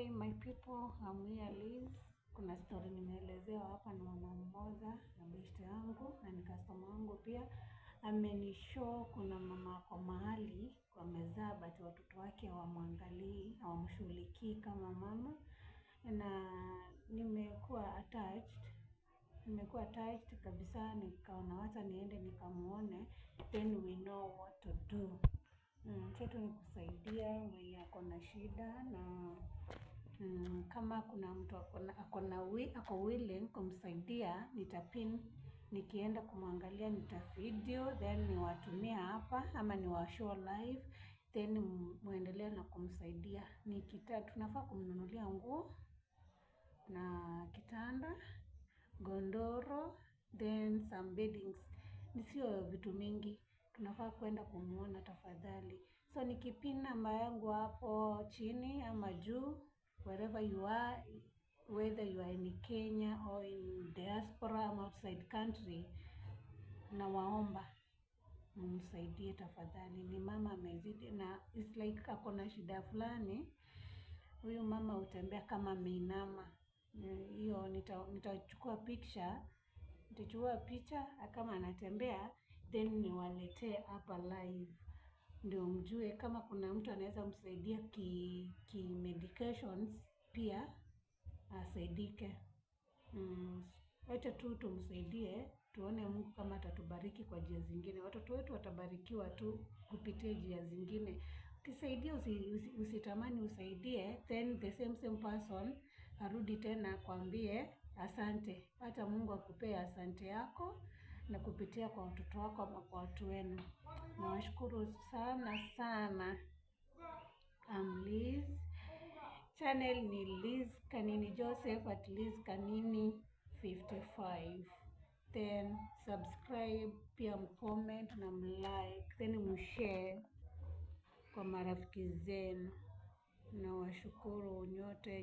Hey my people, I'm here Liz. Kuna story nimeelezewa hapa na mama mmoja na beshte yangu na ni customer wangu pia. Amenishow kuna mama kwa mahali wamezaa but watoto wake hawamwangalii, hawamshughulikii kama mama, na nimekuwa attached kabisa. Nikaona wacha niende nikamuone, then we know what to do. Chetu ni kusaidia mwenye ako na shida, na kama kuna mtu ako willing kumsaidia, nitapin, nikienda kumwangalia nitavideo, then niwatumia hapa ama niwashow live, then muendelee na kumsaidia. Tunafaa kumnunulia nguo na kitanda, gondoro, then some beddings. Nisio vitu mingi, tunafaa kwenda kumuona tafadhali. So nikipin namba yangu hapo chini ama juu, wherever you are, whether you are in Kenya or in diaspora or outside country, na waomba msaidie tafadhali. Ni mama amezidi na it's like ako na shida fulani. Huyu mama hutembea kama ameinama. Hiyo nitachukua picha kama anatembea, then niwaletee hapa live ndio mjue kama kuna mtu anaweza msaidia ki medications pia asaidike. Wacha tu tumsaidie, tuone Mungu kama atatubariki kwa njia zingine. Watoto wetu watabarikiwa tu kupitia njia zingine. Ukisaidia usitamani usaidie, then the same person arudi tena akwambie asante. Hata Mungu akupee asante yako na kupitia kwa watoto wako ama kwa watu wenu. Nawashukuru sana. I'm Liz. Channel ni Liz Kanini Joseph at Liz Kanini 55. Then subscribe, pia mcomment na mlike, then mshare kwa marafiki zenu. Nawashukuru nyote.